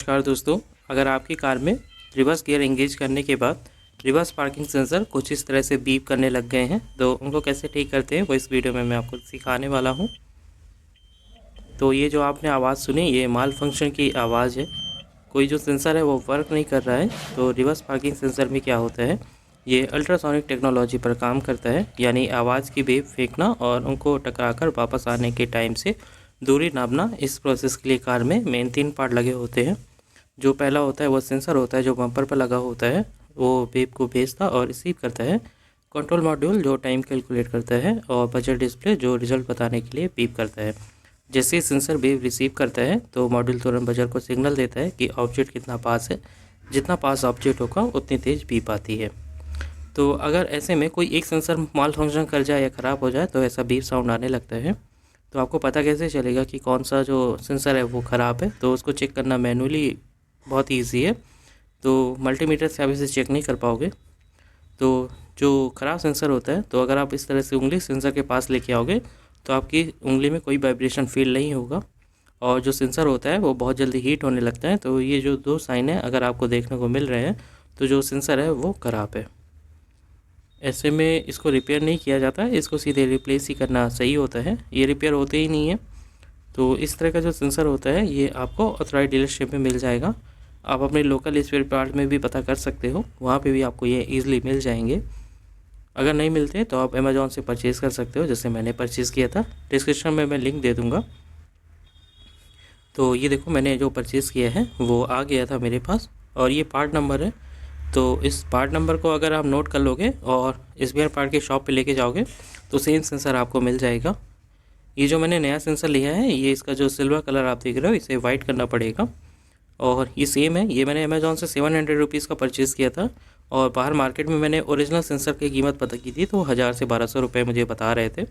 नमस्कार दोस्तों। अगर आपकी कार में रिवर्स गियर एंगेज करने के बाद रिवर्स पार्किंग सेंसर कुछ इस तरह से बीप करने लग गए हैं तो उनको कैसे ठीक करते हैं वो इस वीडियो में मैं आपको सिखाने वाला हूं। तो ये जो आपने आवाज़ सुनी ये माल फंक्शन की आवाज़ है। कोई जो सेंसर है वो वर्क नहीं कर रहा है। तो रिवर्स पार्किंग सेंसर में क्या होता है, ये अल्ट्रासोनिक टेक्नोलॉजी पर काम करता है, यानी आवाज़ की वेव फेंकना और उनको टकराकर वापस आने के टाइम से दूरी नापना। इस प्रोसेस के लिए कार में मेन 3 पार्ट लगे होते हैं। जो पहला होता है वो सेंसर होता है जो बम्पर पर लगा होता है, वो वेव को भेजता और रिसीव करता है। कंट्रोल मॉड्यूल जो टाइम कैलकुलेट करता है और बजर डिस्प्ले जो रिजल्ट बताने के लिए बीप करता है। जैसे ही सेंसर वेव रिसीव करता है तो मॉड्यूल तुरंत बजर को सिग्नल देता है कि ऑब्जेक्ट कितना पास है। जितना पास ऑब्जेक्ट होगा उतनी तेज़ बीप आती है। तो अगर ऐसे में कोई एक सेंसर माल फंक्शन कर जाए या ख़राब हो जाए तो ऐसा बीप साउंड आने लगता है। तो आपको पता कैसे चलेगा कि कौन सा जो सेंसर है वो ख़राब है? तो उसको चेक करना मैनुअली बहुत ईजी है। तो मल्टीमीटर से आप इसे चेक नहीं कर पाओगे। तो जो ख़राब सेंसर होता है, तो अगर आप इस तरह से उंगली सेंसर के पास लेके आओगे तो आपकी उंगली में कोई वाइब्रेशन फील नहीं होगा और जो सेंसर होता है वो बहुत जल्दी हीट होने लगता है। तो ये जो 2 साइन है अगर आपको देखने को मिल रहे हैं तो जो सेंसर है वो ख़राब है। ऐसे में इसको रिपेयर नहीं किया जाता है, इसको सीधे रिप्लेस ही करना सही होता है। ये रिपेयर होते ही नहीं है। तो इस तरह का जो सेंसर होता है ये आपको ऑथराइज्ड डीलरशिप में मिल जाएगा। आप अपने लोकल स्पेयर पार्ट में भी पता कर सकते हो, वहाँ पे भी आपको ये ईज़िली मिल जाएंगे। अगर नहीं मिलते तो आप अमेज़ॉन से परचेज़ कर सकते हो, जैसे मैंने परचेज़ किया था। डिस्क्रिप्शन में मैं लिंक दे दूँगा। तो ये देखो मैंने जो परचेज़ किया है वो आ गया था मेरे पास और ये पार्ट नंबर है। तो इस पार्ट नंबर को अगर आप नोट कर लोगे और स्पेयर पार्ट के शॉप पे लेके जाओगे तो सेम सेंसर आपको मिल जाएगा। ये जो मैंने नया सेंसर लिया है ये इसका जो सिल्वर कलर आप देख रहे हो इसे वाइट करना पड़ेगा और ये सेम है। ये मैंने अमेज़ॉन से 700 रुपीज़ का परचेज़ किया था और बाहर मार्केट में मैंने ओरिजिनल सेंसर की कीमत पता की थी तो 1000 से 1200 रुपये मुझे बता रहे थे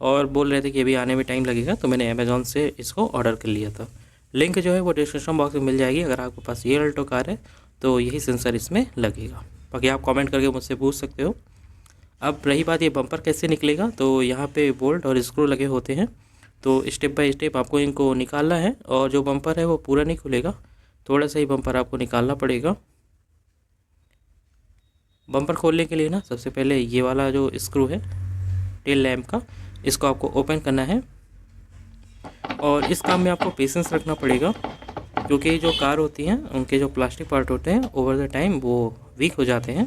और बोल रहे थे कि अभी आने में टाइम लगेगा। तो मैंने अमेज़ॉन से इसको ऑर्डर कर लिया था। लिंक जो है वो डिस्क्रिप्शन बॉक्स में मिल जाएगी। अगर आपके पास ये अल्टो कार है तो यही सेंसर इसमें लगेगा। बाकी आप कमेंट करके मुझसे पूछ सकते हो। अब रही बात ये बम्पर कैसे निकलेगा, तो यहाँ पे बोल्ट और स्क्रू लगे होते हैं। तो स्टेप बाय स्टेप आपको इनको निकालना है और जो बम्पर है वो पूरा नहीं खुलेगा, थोड़ा सा ही बम्पर आपको निकालना पड़ेगा। बम्पर खोलने के लिए ना सबसे पहले ये वाला जो स्क्रू है टेल लैम्प का, इसको आपको ओपन करना है और इस काम में आपको पेशेंस रखना पड़ेगा क्योंकि जो कार होती हैं उनके जो प्लास्टिक पार्ट होते हैं ओवर द टाइम वो वीक हो जाते हैं।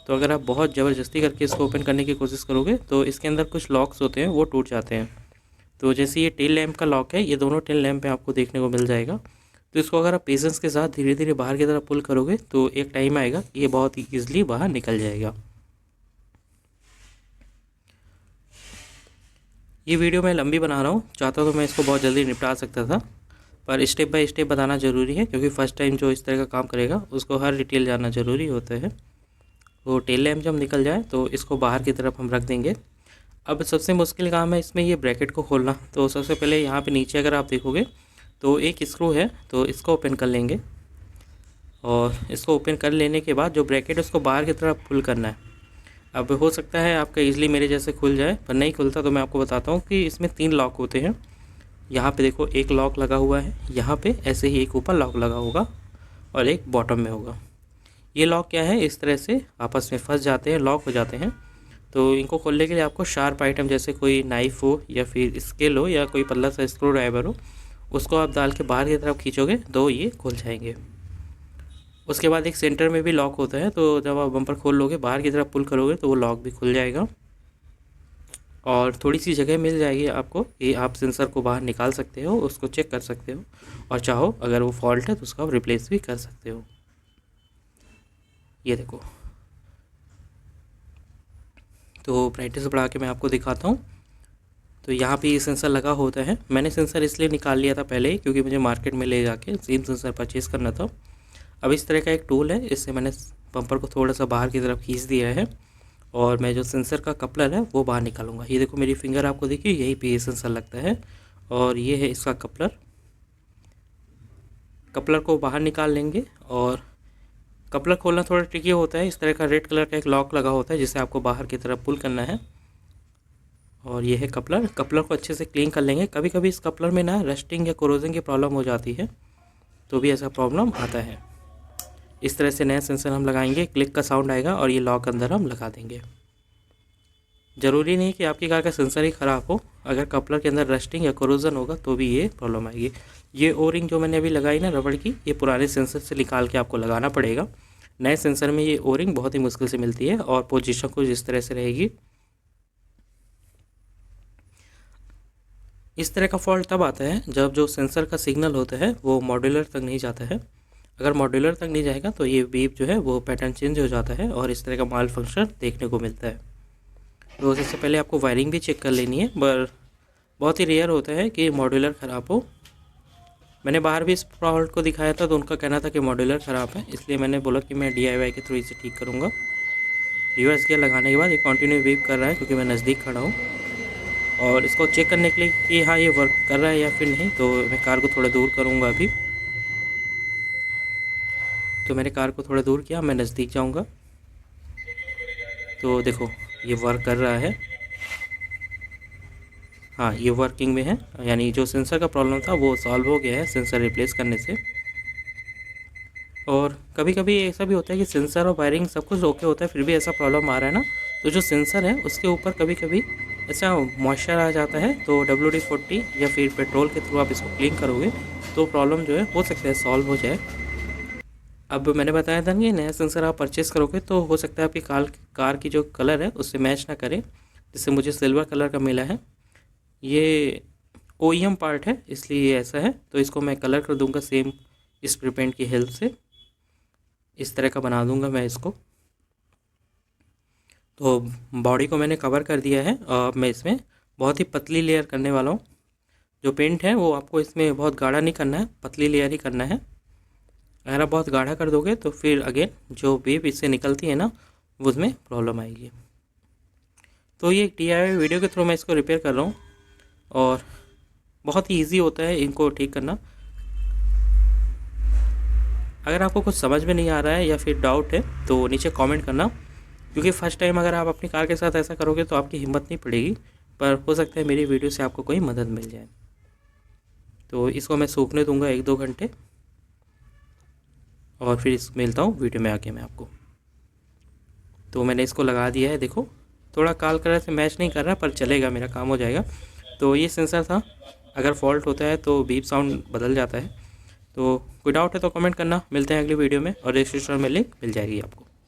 तो अगर आप बहुत ज़बरदस्ती करके इसको ओपन करने की कोशिश करोगे तो इसके अंदर कुछ लॉक्स होते हैं वो टूट जाते हैं। तो जैसे ये टेल लैम्प का लॉक है, ये दोनों टेल लैम्प पे आपको देखने को मिल जाएगा। तो इसको अगर आप पेशेंस के साथ धीरे धीरे बाहर की तरफ पुल करोगे तो एक टाइम आएगा ये बहुत ही ईजिली बाहर निकल जाएगा। ये वीडियो मैं लंबी बना रहा हूँ, चाहता तो मैं इसको बहुत जल्दी निपटा सकता था, पर स्टेप बाय स्टेप बताना ज़रूरी है क्योंकि फ़र्स्ट टाइम जो इस तरह का काम करेगा उसको हर डिटेल जानना ज़रूरी होता है। तो टेल लैम्प जब निकल जाए तो इसको बाहर की तरफ हम रख देंगे। अब सबसे मुश्किल काम है इसमें ये ब्रैकेट को खोलना। तो सबसे पहले यहाँ पे नीचे अगर आप देखोगे तो एक स्क्रू है, तो इसको ओपन कर लेंगे और इसको ओपन कर लेने के बाद जो ब्रैकेट है उसको बाहर की तरफ पुल करना है। अब हो सकता है आपका ईजिली मेरे जैसे खुल जाए, पर नहीं खुलता तो मैं आपको बताता हूँ कि इसमें 3 लॉक होते हैं। यहाँ पे देखो एक लॉक लगा हुआ है, यहाँ पे ऐसे ही एक ऊपर लॉक लगा होगा और एक बॉटम में होगा। ये लॉक क्या है, इस तरह से आपस में फंस जाते हैं, लॉक हो जाते हैं। तो इनको खोलने के लिए आपको शार्प आइटम जैसे कोई नाइफ़ हो या फिर स्केल हो या कोई पतला सा स्क्रू ड्राइवर हो, उसको आप डाल के बाहर की तरफ खींचोगे तो ये खुल जाएंगे। उसके बाद एक सेंटर में भी लॉक होता है, तो जब आप बम्पर खोल लोगे बाहर की तरफ पुल करोगे तो वो लॉक भी खुल जाएगा और थोड़ी सी जगह मिल जाएगी आपको कि आप सेंसर को बाहर निकाल सकते हो, उसको चेक कर सकते हो और चाहो अगर वो फॉल्ट है तो उसका आप रिप्लेस भी कर सकते हो। ये देखो, तो ब्राइटनेस बढ़ा के मैं आपको दिखाता हूँ। तो यहाँ पे ये सेंसर लगा होता है। मैंने सेंसर इसलिए निकाल लिया था पहले ही क्योंकि मुझे मार्केट में ले जाके सेम सेंसर परचेज़ करना था। अब इस तरह का एक टूल है, इससे मैंने बम्पर को थोड़ा सा बाहर की तरफ खींच दिया है और मैं जो सेंसर का कपलर है वो बाहर निकालूंगा। ये देखो मेरी फिंगर आपको देखिए, यही पे ये सेंसर लगता है और ये है इसका कपलर। कपलर को बाहर निकाल लेंगे और कपलर खोलना थोड़ा ट्रिकी होता है। इस तरह का रेड कलर का एक लॉक लगा होता है जिसे आपको बाहर की तरफ पुल करना है और ये है कपलर। कपलर को अच्छे से क्लीन कर लेंगे। कभी कभी इस कपलर में ना रस्टिंग या कोरोजन की प्रॉब्लम हो जाती है, तो भी ऐसा प्रॉब्लम आता है। इस तरह से नया सेंसर हम लगाएंगे, क्लिक का साउंड आएगा और ये लॉक अंदर हम लगा देंगे। ज़रूरी नहीं कि आपकी कार का सेंसर ही ख़राब हो, अगर कपलर के अंदर रस्टिंग या कोरोजन होगा तो भी ये प्रॉब्लम आएगी। ये ओ रिंग जो मैंने अभी लगाई ना रबड़ की, ये पुराने सेंसर से निकाल के आपको लगाना पड़ेगा। नए सेंसर में ये ओ रिंग बहुत ही मुश्किल से मिलती है और पोजीशन कुछ इस तरह से रहेगी। इस तरह का फॉल्ट तब आता है जब जो सेंसर का सिग्नल होता है वो मॉड्यूलर तक नहीं जाता है। अगर मॉड्यूलर तक नहीं जाएगा तो ये बीप जो है वो पैटर्न चेंज हो जाता है और इस तरह का माल फंक्शन देखने को मिलता है। तो सबसे पहले आपको वायरिंग भी चेक कर लेनी है, पर बहुत ही रेयर होता है कि मॉड्यूलर ख़राब हो। मैंने बाहर भी इस फॉल्ट को दिखाया था तो उनका कहना था कि मॉड्यूलर ख़राब है, इसलिए मैंने बोला कि मैं DIY के थ्रू इसे ठीक करूँगा। रिवर्स गियर लगाने के बाद ये कंटिन्यू बीप कर रहा है क्योंकि मैं नज़दीक खड़ा हूँ, और इसको चेक करने के लिए कि हाँ ये वर्क कर रहा है या फिर नहीं, तो मैं कार को थोड़ा दूर करूँगा अभी। तो मैंने कार को थोड़ा दूर किया, मैं नज़दीक जाऊँगा तो देखो ये वर्क कर रहा है। हाँ ये वर्किंग में है, यानी जो सेंसर का प्रॉब्लम था वो सॉल्व हो गया है सेंसर रिप्लेस करने से। और कभी कभी ऐसा भी होता है कि सेंसर और वायरिंग सब कुछ ओके होता है, फिर भी ऐसा प्रॉब्लम आ रहा है ना, तो जो सेंसर है उसके ऊपर कभी कभी ऐसा मॉइस्चर आ जाता है, तो WD-40 या फिर पेट्रोल के थ्रू आप इसको क्लीन करोगे तो प्रॉब्लम जो है हो सकता है सॉल्व हो जाए। अब मैंने बताया था कि नया सेंसर आप परचेज़ करोगे तो हो सकता है आपकी कार की जो कलर है उससे मैच ना करे, जिससे मुझे सिल्वर कलर का मिला है। ये OEM पार्ट है इसलिए ये ऐसा है, तो इसको मैं कलर कर दूंगा सेम स्प्रे पेंट की हेल्प से, इस तरह का बना दूंगा मैं इसको। तो बॉडी को मैंने कवर कर दिया है और मैं इसमें बहुत ही पतली लेयर करने वाला हूँ। जो पेंट है वो आपको इसमें बहुत गाढ़ा नहीं करना है, पतली लेयर ही करना है। अगर आप बहुत गाढ़ा कर दोगे तो फिर अगेन जो वेव इससे निकलती है ना वो उसमें प्रॉब्लम आएगी। तो ये DIY वीडियो के थ्रू मैं इसको रिपेयर कर रहा हूँ और बहुत ही ईजी होता है इनको ठीक करना। अगर आपको कुछ समझ में नहीं आ रहा है या फिर डाउट है तो नीचे कमेंट करना, क्योंकि फ़र्स्ट टाइम अगर आप अपनी कार के साथ ऐसा करोगे तो आपकी हिम्मत नहीं पड़ेगी, पर हो सकता है मेरी वीडियो से आपको कोई मदद मिल जाए। तो इसको मैं सूखने दूंगा 1-2 घंटे और फिर मिलता हूँ वीडियो में आके मैं आपको। तो मैंने इसको लगा दिया है, देखो थोड़ा काल कलर से मैच नहीं कर रहा पर चलेगा, मेरा काम हो जाएगा। तो ये सेंसर था, अगर फॉल्ट होता है तो बीप साउंड बदल जाता है। तो कोई डाउट है तो कमेंट करना, मिलते हैं अगली वीडियो में और डिस्क्रिप्शन में लिंक मिल जाएगी आपको।